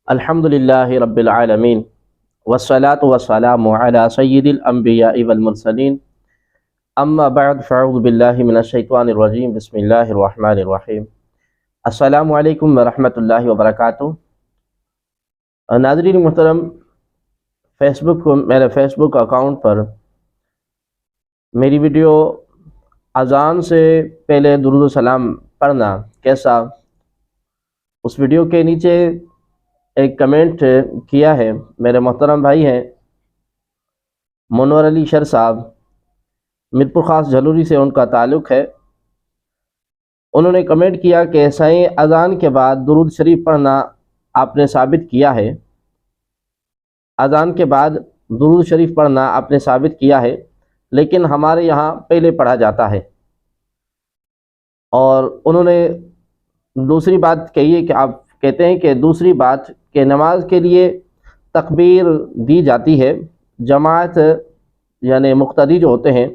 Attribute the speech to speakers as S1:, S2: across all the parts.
S1: الحمدللہ رب العالمین والصلاة والسلام علی سید الانبیاء والمرسلین اما بعد فاعوذ باللہ من الشیطان الرجیم بسم اللہ الرحمن الرحیم۔ السلام علیکم ورحمۃ اللہ وبرکاتہ۔ ناظرین محترم، میرے فیس بک اکاؤنٹ پر میری ویڈیو اذان سے پہلے درود و سلام پڑھنا کیسا، اس ویڈیو کے نیچے ایک کمنٹ کیا ہے میرے محترم بھائی ہیں منور علی شر صاحب، میرپور خاص جھلوری سے ان کا تعلق ہے۔ انہوں نے کمنٹ کیا کہ سائیں اذان کے بعد درود شریف پڑھنا آپ نے ثابت کیا ہے، اذان کے بعد درود شریف پڑھنا آپ نے ثابت کیا ہے، لیکن ہمارے یہاں پہلے پڑھا جاتا ہے۔ اور انہوں نے دوسری بات کہی ہے کہ آپ کہتے ہیں کہ دوسری بات کہ نماز کے لیے تکبیر دی جاتی ہے، جماعت یعنی مقتدی جو ہوتے ہیں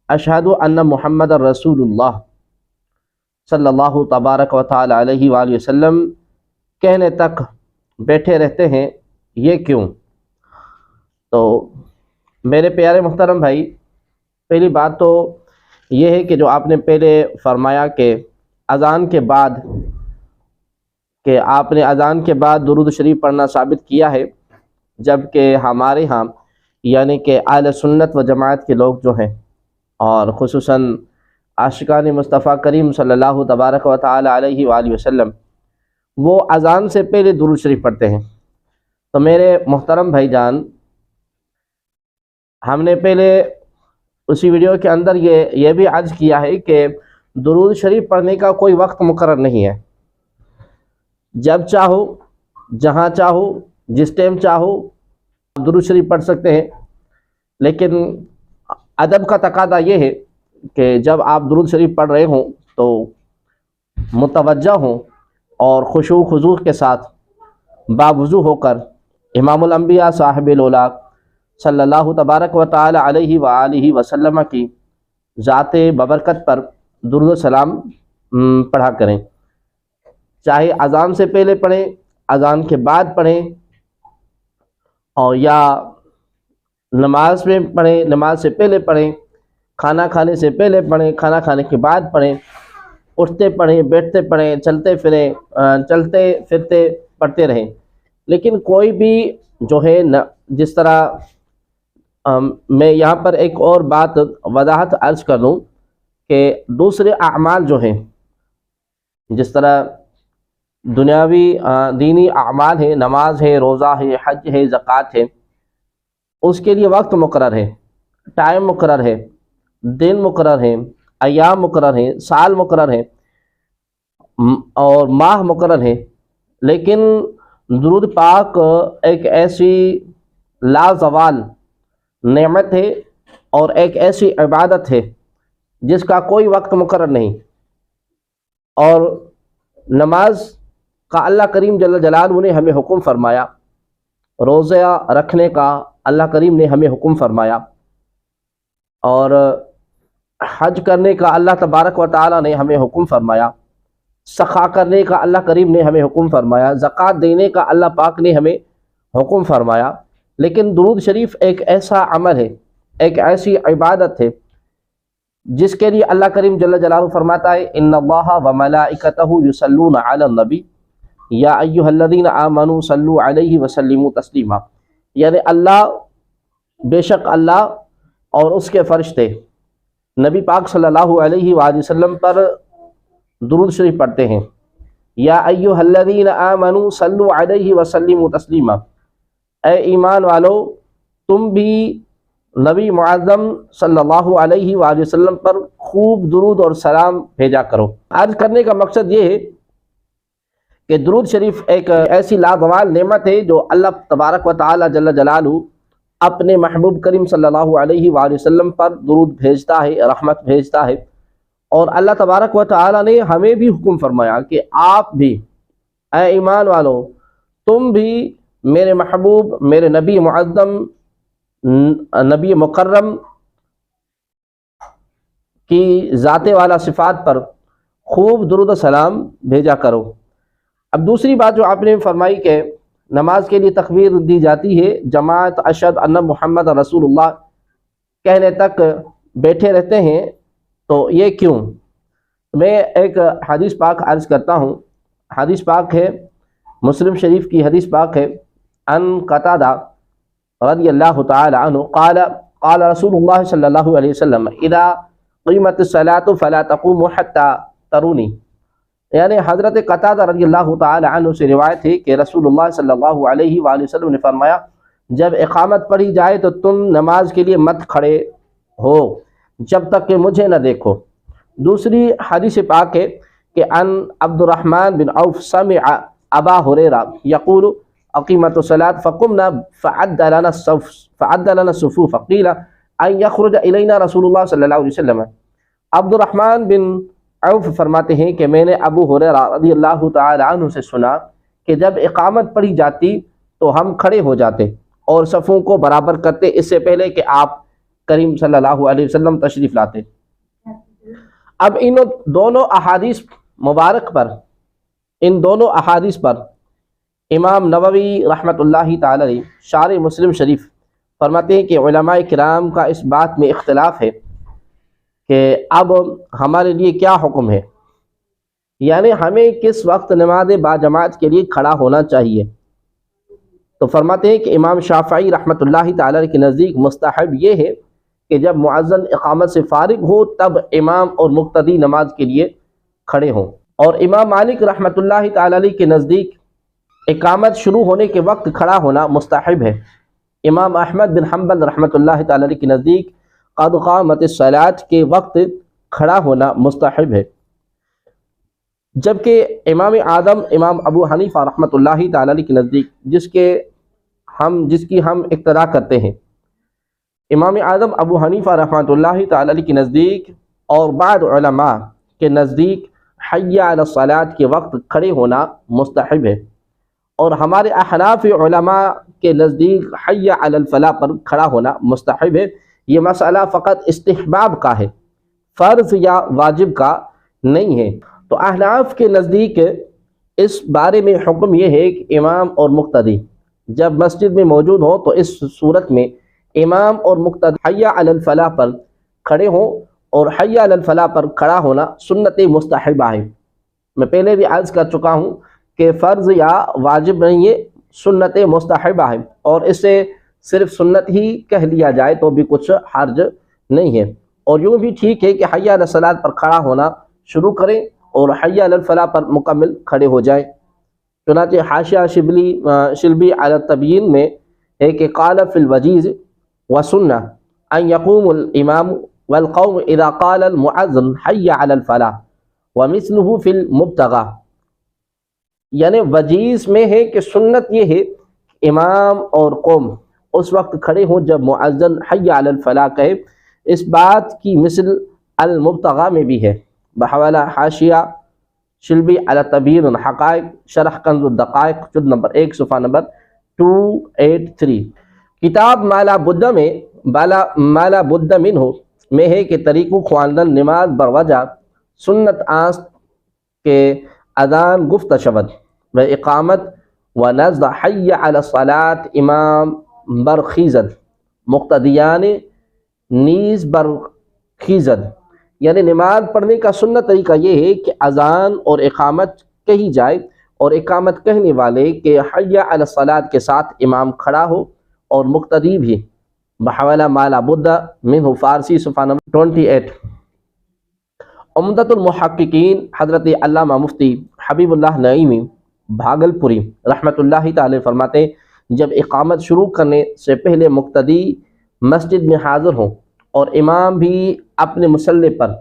S1: اشہد ان محمد رسول اللہ صلی اللہ تبارک و تعالی علیہ وآلہ وسلم کہنے تک بیٹھے رہتے ہیں، یہ کیوں؟ تو میرے پیارے محترم بھائی، پہلی بات تو یہ ہے کہ جو آپ نے پہلے فرمایا کہ اذان کے بعد کہ آپ نے اذان کے بعد درود شریف پڑھنا ثابت کیا ہے، جبکہ ہمارے ہاں یعنی کہ اہل سنت و جماعت کے لوگ جو ہیں اور خصوصاً عاشقان مصطفیٰ کریم صلی اللہ تبارک و تعالی علیہ وآلہ وسلم وہ اذان سے پہلے درود شریف پڑھتے ہیں۔ تو میرے محترم بھائی جان، ہم نے پہلے اسی ویڈیو کے اندر یہ بھی عرض کیا ہے کہ درود شریف پڑھنے کا کوئی وقت مقرر نہیں ہے، جب چاہو جہاں چاہو جس ٹائم چاہو درود شریف پڑھ سکتے ہیں، لیکن ادب کا تقاضا یہ ہے کہ جب آپ درود شریف پڑھ رہے ہوں تو متوجہ ہوں اور خشوع و خضوع کے ساتھ باوضو ہو کر امام الانبیاء صاحب الاولیاء صلی اللہ تبارک و تعالی علیہ وآلہ وسلم کی ذات ببرکت پر درود و سلام پڑھا کریں، چاہے اذان سے پہلے پڑھیں، اذان کے بعد پڑھیں، اور یا نماز میں پڑھیں، نماز سے پہلے پڑھیں، کھانا کھانے سے پہلے پڑھیں، کھانا کھانے کے بعد پڑھیں، اٹھتے پڑھیں، بیٹھتے پڑھیں، چلتے پھرتے پڑھتے رہیں۔ لیکن کوئی بھی جو ہے جس طرح میں یہاں پر ایک اور بات وضاحت عرض کر دوں کہ دوسرے اعمال جو ہیں، جس طرح دنیاوی دینی اعمال ہے، نماز ہے، روزہ ہے، حج ہے، زکوٰۃ ہے، اس کے لیے وقت مقرر ہے، ٹائم مقرر ہے، دن مقرر ہے، ایام مقرر ہیں، سال مقرر ہے اور ماہ مقرر ہے۔ لیکن درود پاک ایک ایسی لازوال نعمت ہے اور ایک ایسی عبادت ہے جس کا کوئی وقت مقرر نہیں، اور نماز کا اللہ کریم جل جلالہ نے ہمیں حکم فرمایا، روزہ رکھنے کا اللہ کریم نے ہمیں حکم فرمایا، اور حج کرنے کا اللہ تبارک و تعالی نے ہمیں حکم فرمایا، سخا کرنے کا اللہ کریم نے ہمیں حکم فرمایا، زکوٰۃ دینے کا اللہ پاک نے ہمیں حکم فرمایا۔ لیکن درود شریف ایک ایسا عمل ہے، ایک ایسی عبادت ہے جس کے لیے اللہ کریم جل جلالہ فرماتا ہے ان اللہ وملائکتہ یصلون علی النبی یا ایھا الذین آمنوا صلوا علیہ وسلموا تسلیما، یعنی اللہ، بے شک اللہ اور اس کے فرشتے نبی پاک صلی اللہ علیہ وآلہ وسلم پر درود شریف پڑھتے ہیں۔ یا ایھا الذین آمنوا صلوا علیہ وسلموا تسلیما، اے ایمان والو تم بھی نبی معظم صلی اللہ علیہ وآلہ وسلم پر خوب درود اور سلام بھیجا کرو۔ عرض کرنے کا مقصد یہ ہے کہ درود شریف ایک ایسی لازوال نعمت ہے جو اللہ تبارک و تعالی جل جلالہ اپنے محبوب کریم صلی اللہ علیہ وآلہ وسلم پر درود بھیجتا ہے، رحمت بھیجتا ہے، اور اللہ تبارک و تعالی نے ہمیں بھی حکم فرمایا کہ آپ بھی اے ایمان والو تم بھی میرے محبوب، میرے نبی معظم، نبی مکرم کی ذات والا صفات پر خوب درود و سلام بھیجا کرو۔ اب دوسری بات جو آپ نے فرمائی کہ نماز کے لیے تکبیر دی جاتی ہے، جماعت اشہد ان محمد رسول اللہ کہنے تک بیٹھے رہتے ہیں، تو یہ کیوں؟ میں ایک حدیث پاک عرض کرتا ہوں۔ حدیث پاک ہے، مسلم شریف کی حدیث پاک ہے، ان قتادہ رضی اللہ تعالی عنہ قال قال رسول اللہ صلی اللہ علیہ وسلم اذا قیمت الصلاۃ فلا تقوموا حتى ترونی، یعنی حضرت قتادہ رضی اللہ تعالی عنہ سے روایت ہے کہ رسول اللہ صلی اللہ علیہ وآلہ وسلم نے فرمایا جب اقامت پڑھی جائے تو تم نماز کے لیے مت کھڑے ہو جب تک کہ مجھے نہ دیکھو۔ دوسری حدیث پاک ہے کہ ان عبد الرحمن بن عوف سمع ابا ہریرہ یقول اقیمت الصلاۃ فقمنا فعد لنا الصفوف قیل ان یخرج الینا رسول اللہ صلی اللہ علیہ وسلم۔ عبد الرحمن بن عوف فرماتے ہیں کہ میں نے ابو ہریرہ رضی اللہ تعالی عنہ سے سنا کہ جب اقامت پڑھی جاتی تو ہم کھڑے ہو جاتے اور صفوں کو برابر کرتے اس سے پہلے کہ آپ کریم صلی اللہ علیہ وسلم تشریف لاتے۔ اب ان دونوں احادیث مبارک پر، ان دونوں احادیث پر امام نووی رحمۃ اللہ تعالی علیہ شارح مسلم شریف فرماتے ہیں کہ علماء کرام کا اس بات میں اختلاف ہے کہ اب ہمارے لیے کیا حکم ہے، یعنی ہمیں کس وقت نماز باجماعت کے لیے کھڑا ہونا چاہیے۔ تو فرماتے ہیں کہ امام شافعی رحمۃ اللہ تعالی علیہ کے نزدیک مستحب یہ ہے کہ جب مؤذن اقامت سے فارغ ہو تب امام اور مقتدی نماز کے لیے کھڑے ہوں، اور امام مالک رحمۃ اللہ تعالی علیہ کے نزدیک اقامت شروع ہونے کے وقت کھڑا ہونا مستحب ہے۔ امام احمد بن حنبل رحمۃ اللہ تعالی علیہ کے نزدیک قد قامت الصلاۃ کے وقت کھڑا ہونا مستحب ہے، جبکہ امام اعظم امام ابو حنیفہ رحمۃ اللہ تعالی علیہ کے نزدیک جس کی ہم اقتدا کرتے ہیں، امام اعظم ابو حنیفہ رحمۃ اللہ تعالی علیہ کے نزدیک اور بعض علماء کے نزدیک حی علی الصلاۃ کے وقت کھڑے ہونا مستحب ہے، اور ہمارے احناف علماء کے نزدیک حی علی الفلاح پر کھڑا ہونا مستحب ہے۔ یہ مسئلہ فقط استحباب کا ہے، فرض یا واجب کا نہیں ہے۔ تو احناف کے نزدیک اس بارے میں حکم یہ ہے کہ امام اور مقتدی جب مسجد میں موجود ہوں تو اس صورت میں امام اور مقتدی حی علی الفلاح پر کھڑے ہوں، اور حی علی الفلاح پر کھڑا ہونا سنت مستحبہ ہے۔ میں پہلے بھی عرض کر چکا ہوں کہ فرض یا واجب نہیں ہے، سنت مستحبہ ہے، اور اسے صرف سنت ہی کہہ لیا جائے تو بھی کچھ حرج نہیں ہے، اور یوں بھی ٹھیک ہے کہ حی علی الصلاۃ پر کھڑا ہونا شروع کریں اور حی علی الفلاح پر مکمل کھڑے ہو جائیں۔ چنانچہ حاشیہ شلبی علی التبیین میں ہے کہ قال فی الوجیز وسنہ ان یقوم الامام والقوم اذا قال المؤذن حی علی الفلاح ومثلہ فی المبتغى، یعنی وجیز میں ہے کہ سنت یہ ہے کہ امام اور قوم اس وقت کھڑے ہوں جب مؤذن حی علی الفلاح کہے۔ اس بات کی مثل المبتغى میں بھی ہے، بحوالہ حاشیہ شلبی علی التبیین حقائق شرح کنز الدقائق جلد نمبر 1 صفحہ نمبر 283۔ کتاب مالا بدھ منہ میں ہے کہ طریق خواندن نماز بروجہ سنت آست کے اذان گفت شود و اقامت و نزد حی علی الصلاۃ امام برخیزد مقتدیان نیز برخیزد، یعنی نماز پڑھنے کا سنت طریقہ یہ ہے کہ اذان اور اقامت کہی جائے اور اقامت کہنے والے کے حی علی الصلاۃ کے ساتھ امام کھڑا ہو اور مقتدی بھی، بحوالہ مالا بدھ منہ فارسی صفحہ نمبر 28۔ عمدۃ المحققین حضرت علامہ مفتی حبیب اللہ نعیمی بھاگلپوری رحمۃ اللہ تعالی فرماتے ہیں جب اقامت شروع کرنے سے پہلے مقتدی مسجد میں حاضر ہوں اور امام بھی اپنے مصلی پر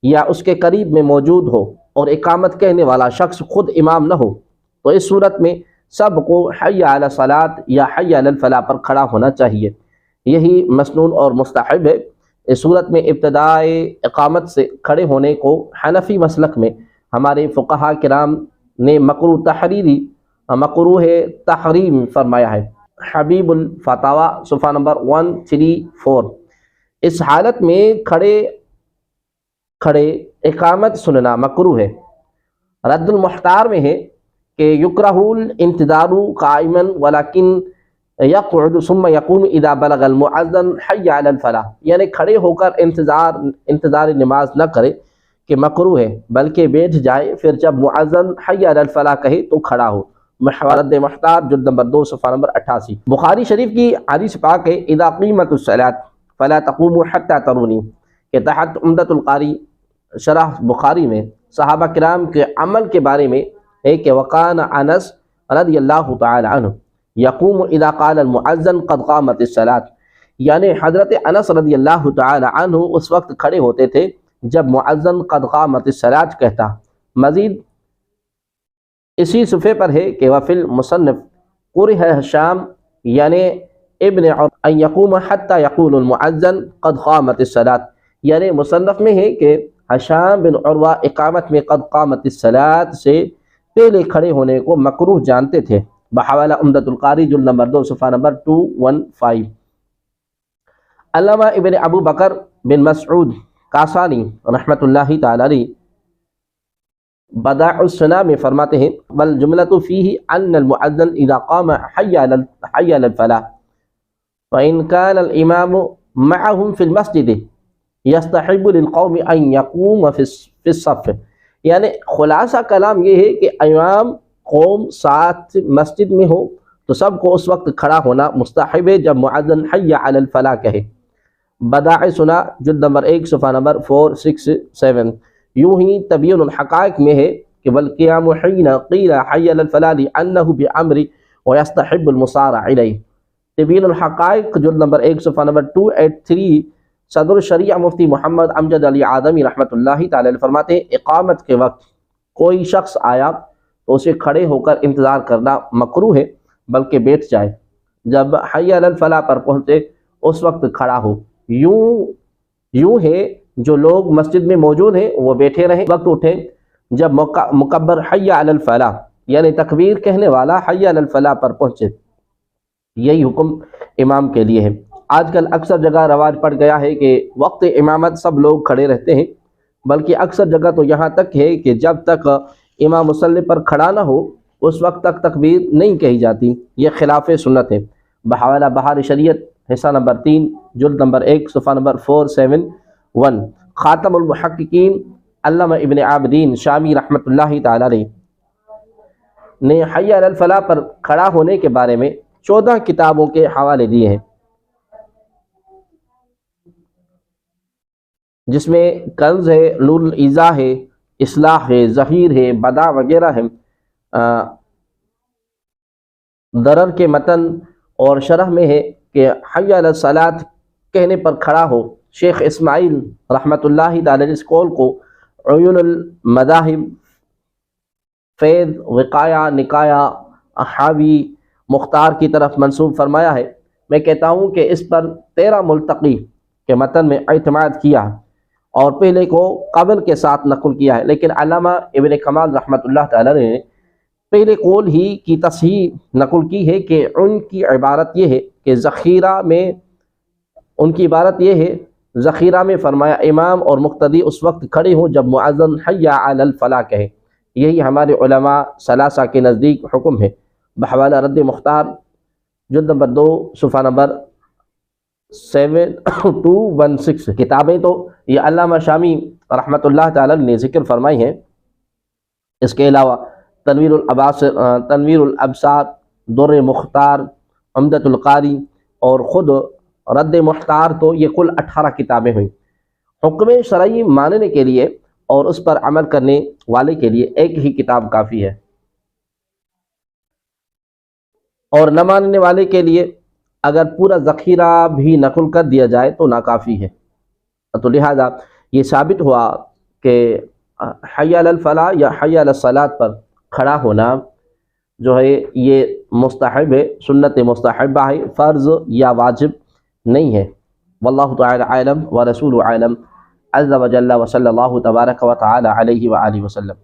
S1: یا اس کے قریب میں موجود ہو اور اقامت کہنے والا شخص خود امام نہ ہو تو اس صورت میں سب کو حی علی الصلاۃ یا حی علی الفلاح پر کھڑا ہونا چاہیے، یہی مسنون اور مستحب ہے۔ اس صورت میں ابتداء اقامت سے کھڑے ہونے کو حنفی مسلک میں ہمارے فقہاء کرام نے مکروہ تحریم فرمایا ہے، حبیب الفتاوی صفحہ نمبر 134۔ اس حالت میں کھڑے اقامت سننا مکروہ ہے۔ رد المحتار میں ہے کہ یکرہ الانتظار قائما ولکن یقعد ثم یقوم اذا بلغ المؤذن حی علی الفلاح، یعنی کھڑے ہو کر انتظار نماز نہ کرے کہ مکروہ ہے، بلکہ بیٹھ جائے، پھر جب مؤذن حی علی الفلاح کہے تو کھڑا ہو۔ رد محتار جلد نمبر 2 صفحہ نمبر 88۔ بخاری شریف کی حدیث پاک ہے اذا قیمت الصلاۃ فلا تقوموا حتى ترونی کے تحت عمدۃ القاری شرح بخاری میں صحابہ کرام کے عمل کے بارے میں ہے کہ وقان انس رضی اللہ تعالی عنہ یقوم اذا قال المؤذن قد قامت الصلاۃ، یعنی حضرت انس رضی اللہ تعالی عنہ اس وقت کھڑے ہوتے تھے جب مؤذن قد قامت الصلاۃ کہتا۔ مزید اسی صفحے پر ہے کہ وفی المصنف قرہ ہشام یعنی ابن ان یقوم حتی یقول المؤذن قد قامت الصلاۃ، یعنی مصنف میں ہے کہ ہشام بن عروہ اقامت میں قد قامت الصلاۃ سے پہلے کھڑے ہونے کو مکروہ جانتے تھے، بحوالہ عمدۃ القاری جلد نمبر 2 صفحہ نمبر 215۔ علامہ ابن ابو بکر بن مسعود کاسانی رحمۃ اللہ تعالی علیہ بدائع السنہ میں فرماتے ہیں والجملۃ فیہ ان المؤذن اذا قام حی علی الفلاح فإن كان الامام معهم في المسجد يستحب للقوم ان يقوم في الصف، یعنی خلاصہ کلام یہ ہے کہ امام قوم ساتھ مسجد میں ہو تو سب کو اس وقت کھڑا ہونا مستحب ہے جب مؤذن حی علی الفلاح کہے۔ بدائع سنہ جلد نمبر 1 صفحہ نمبر 467۔ یوں ہی تبیین الحقائق میں ہے کہ والقیام حین قیل حی علی الفلاح لأنہ بأمر ویستحب المسارع الیہ۔ تبیین الحقائق جلد نمبر 1 صفحہ نمبر 283۔ صدر الشریعہ مفتی محمد امجد علی آدمی رحمۃ اللہ تعالی علیہ فرماتے ہیں اقامت کے وقت کوئی شخص آیا تو اسے کھڑے ہو کر انتظار کرنا مکروہ ہے، بلکہ بیٹھ جائے، جب حی علی الفلاح پر پہنچے اس وقت کھڑا ہو۔ یوں ہے جو لوگ مسجد میں موجود ہیں وہ بیٹھے رہیں، وقت اٹھیں جب مکبر حی علی الفلاح یعنی تکبیر کہنے والا حی علی الفلاح پر پہنچے۔ یہی حکم امام کے لیے ہے۔ آج کل اکثر جگہ رواج پڑ گیا ہے کہ وقت امامت سب لوگ کھڑے رہتے ہیں، بلکہ اکثر جگہ تو یہاں تک ہے کہ جب تک امام مصلی پر کھڑا نہ ہو اس وقت تک تکبیر نہیں کہی جاتی، یہ خلاف سنت ہے۔ بحوالہ بہار شریعت حصہ نمبر 3 جلد نمبر 1 صفحہ نمبر 471۔ خاتم المحققین علامہ ابن عابدین شامی رحمۃ اللہ تعالی علیہ نے حی علی الفلاح پر کھڑا ہونے کے بارے میں 14 کتابوں کے حوالے دیے ہیں، جس میں کنز ہے، نور الایضاح ہے، اصلاح ہے، ظہیر ہے، بدع وغیرہ ہے۔ درر کے متن اور شرح میں ہے کہ حی علی الصلاۃ کہنے پر کھڑا ہو۔ شیخ اسماعیل رحمۃ اللہ تعالی علیہ اس قول کو عیون المذاہب، فیض، وقایہ، نکایہ، حاوی، مختار کی طرف منسوب فرمایا ہے۔ میں کہتا ہوں کہ اس پر 13 ملتقی کے متن میں اعتماد کیا اور پہلے کو قبل کے ساتھ نقل کیا ہے، لیکن علامہ ابن کمال رحمۃ اللہ تعالی نے پہلے قول ہی کی تصحیح نقل کی ہے کہ ان کی عبارت یہ ہے کہ ذخیرہ میں فرمایا امام اور مقتدی اس وقت کھڑے ہوں جب مؤذن حی علی الفلاح کہے۔ یہی ہمارے علماء ثلاثہ کے نزدیک حکم ہے۔ بحوالہ رد مختار جلد نمبر 2 صفحہ نمبر 7216۔ کتابیں تو یہ علامہ شامی رحمۃ اللہ تعالی نے ذکر فرمائی ہیں، اس کے علاوہ تنویر الابصار، در مختار، عمدۃ القاری اور خود رد محتار، تو یہ کل 18 کتابیں ہوئیں۔ حکم شرعی ماننے کے لیے اور اس پر عمل کرنے والے کے لیے ایک ہی کتاب کافی ہے، اور نہ ماننے والے کے لیے اگر پورا ذخیرہ بھی نقل کر دیا جائے تو ناکافی ہے۔ تو لہذا یہ ثابت ہوا کہ حی علی الفلاح یا حی علی الصلاۃ پر کھڑا ہونا جو ہے یہ مستحب ہے، سنت مستحبہ ہے، فرض یا واجب نہیں ہے۔ واللہ تعالی عالم ورسول عالم عز وجل، وصلی اللہ تبارک و تعالی علیہ وآلہ وسلم۔